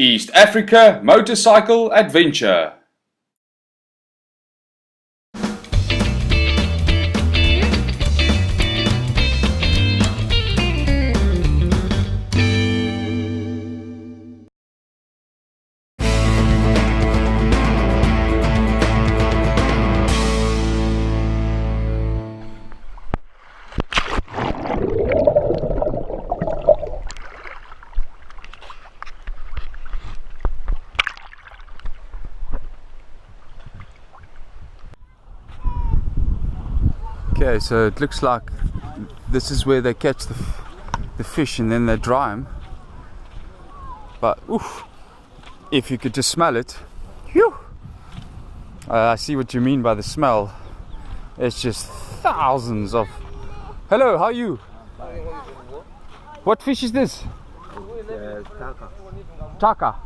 East Africa Motorcycle Adventure. Okay, so it looks like this is where they catch the fish and then they dry them. But oof, if you could just smell it, whew, I see what you mean by the smell. It's just thousands of. Hello, how are you? What fish is this? Taka.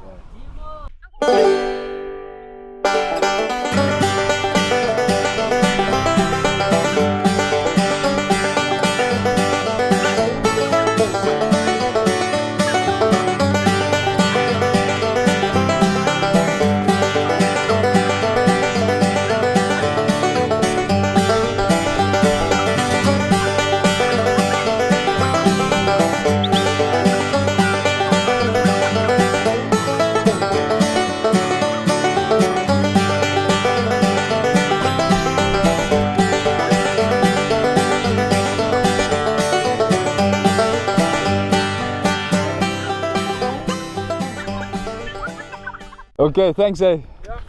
Okay, thanks, eh? Yeah.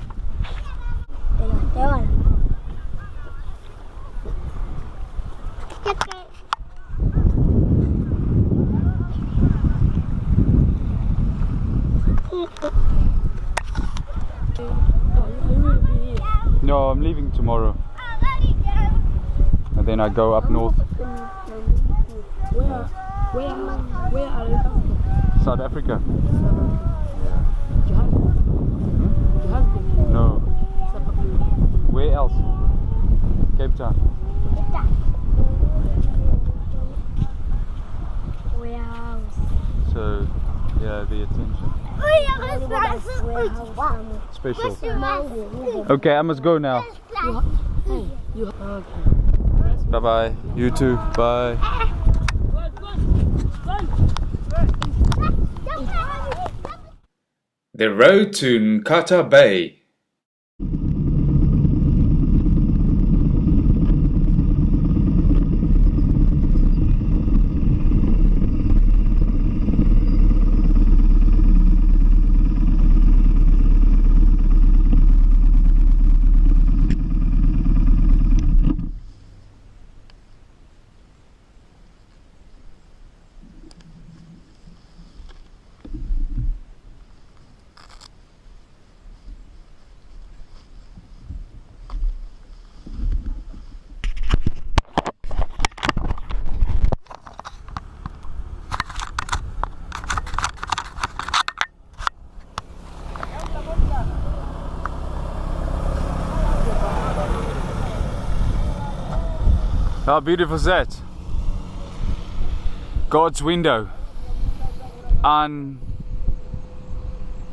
No, I'm leaving tomorrow. And then I go up north. Where are you from? South Africa. Johannesburg. No. Where else? Cape Town. So, yeah, the attention. Special. Okay, I must go now. Bye bye. You too. Bye. The road to Nkata Bay. How beautiful is that? God's window.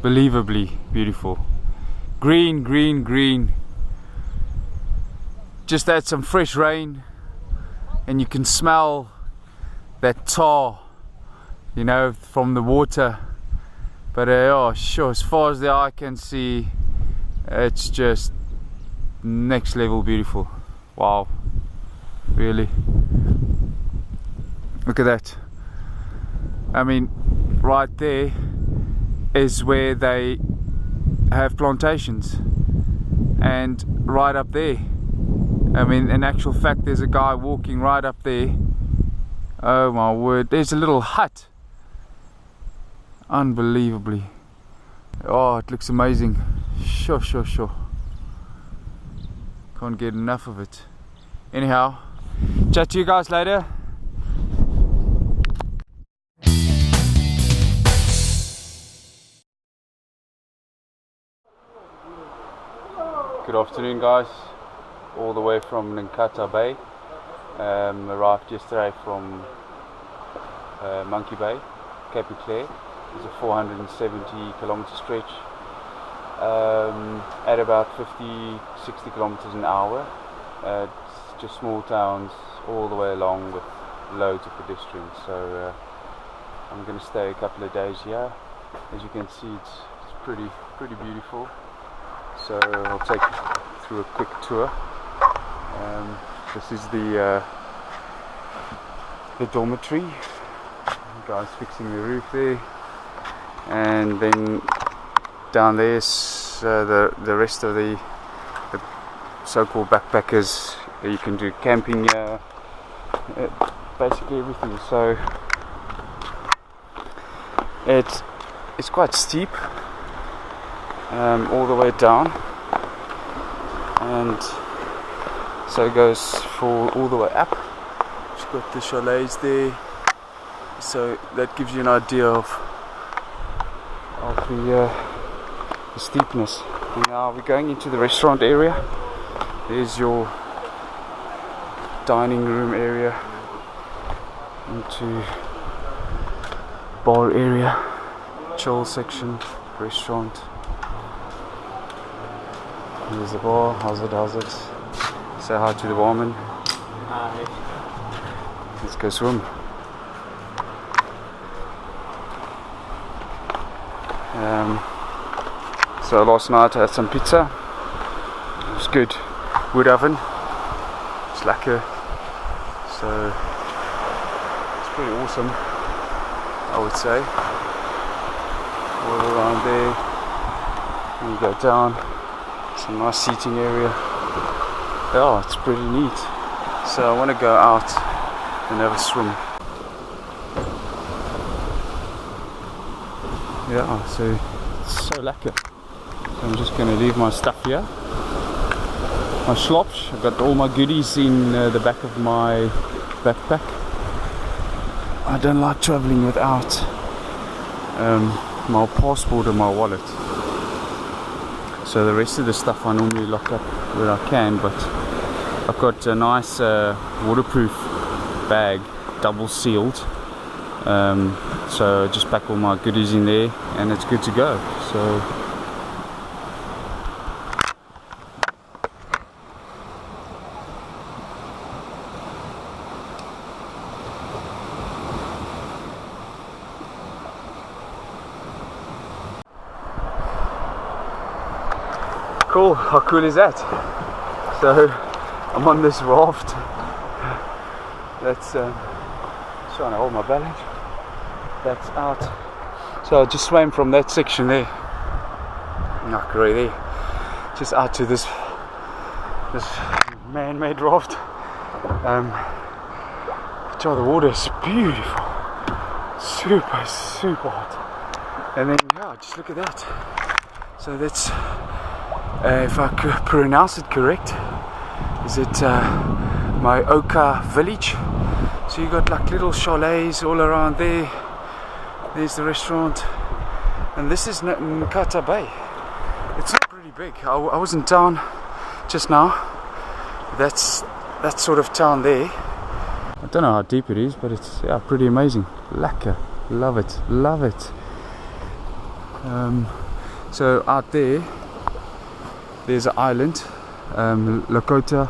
Unbelievably beautiful. Green, green, green. Just had some fresh rain and you can smell that tar, you know, from the water. But oh sure, as far as the eye can see, it's just next level beautiful. Wow. Really, look at that. I mean, right there is where they have plantations, and right up there, I mean, in actual fact, there's a guy walking right up there. Oh my word, there's a little hut. Unbelievably. Oh, it looks amazing. Sure. Can't get enough of it. Anyhow, chat to you guys later. Good afternoon, guys. All the way from Nkata Bay. Arrived yesterday from Monkey Bay, Cape Clare. It's a 470-kilometer stretch at about 50-60 kilometers an hour. It's just small towns all the way along with loads of pedestrians. So I'm going to stay a couple of days here. As you can see, it's pretty beautiful. So I'll take you through a quick tour. This is the dormitory. The guy's fixing the roof there, and then down there's the rest of the so-called backpackers. You can do camping here, basically everything. So it's quite steep all the way down, and so it goes for all the way up. It's got the chalets there, so that gives you an idea of the steepness. And now we're going into the restaurant area. There's your dining room area, into bar area, chill section, restaurant. There's the bar. How's it? Say hi to the barman. Hi. Let's go swim. So last night I had some pizza. It was good. Wood oven. It's lekker. So it's pretty awesome, I would say. All around there. And you go down. Some nice seating area. Yeah, it's pretty neat. So I want to go out and have a swim. Yeah, so it's so lekker. So I'm just going to leave my stuff here. My slops. I've got all my goodies in the back of my backpack. I don't like traveling without my passport and my wallet. So the rest of the stuff I normally lock up where I can, but I've got a nice waterproof bag, double sealed. So I just pack all my goodies in there and it's good to go. So cool, how cool is that? So I'm on this raft that's trying to hold my balance. That's out. So I just swam from that section there, not great there, just out to this man-made raft. The water is beautiful, super hot. And then yeah, just look at that. So that's if I could pronounce it correct, is it my Oka village? So you got like little chalets all around there. There's the restaurant, and this is Nkata Bay. It's not really big. I was in town just now. That's that sort of town there. I don't know how deep it is, but it's pretty amazing. Lekker, love it. So out there's an island, Lakota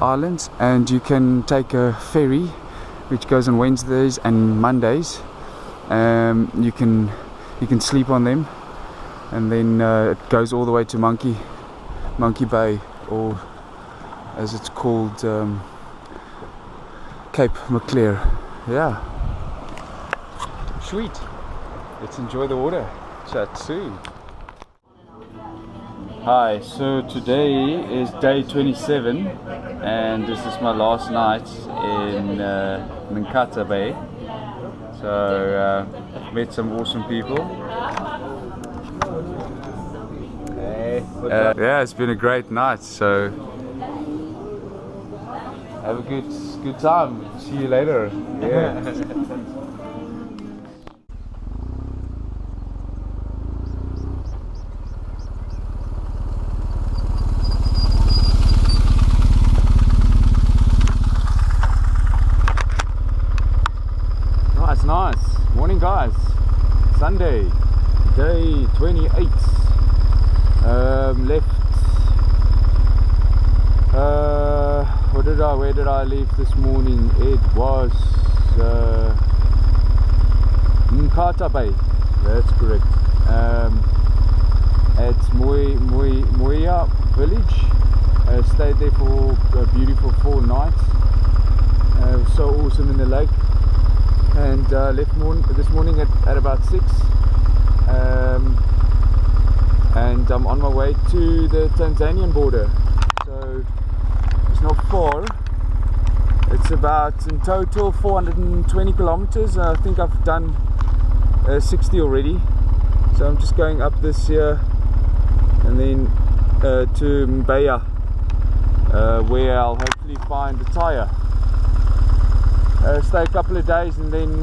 Island, and you can take a ferry which goes on Wednesdays and Mondays. You can sleep on them, and then it goes all the way to Monkey Bay, or as it's called, Cape Maclear. Yeah, sweet. Let's enjoy the water. Chat soon. Hi, so today is day 27 and this is my last night in Nkata Bay. So met some awesome people. Hey, yeah, it's been a great night, so have a good time. See you later. Yeah. Nice. Morning guys. Sunday, day 28. Left. Where did I leave this morning? It was Mkata Bay. That's correct. At Moya village. Stayed there for a beautiful 4 nights. It was so awesome in the lake. And left this morning at about 6. And I'm on my way to the Tanzanian border. So it's not far. It's about in total 420 kilometers. I think I've done 60 already. So I'm just going up this here and then to Mbeya, where I'll hopefully find a tire. Stay a couple of days and then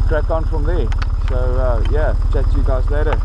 crack on from there. So yeah, chat to you guys later.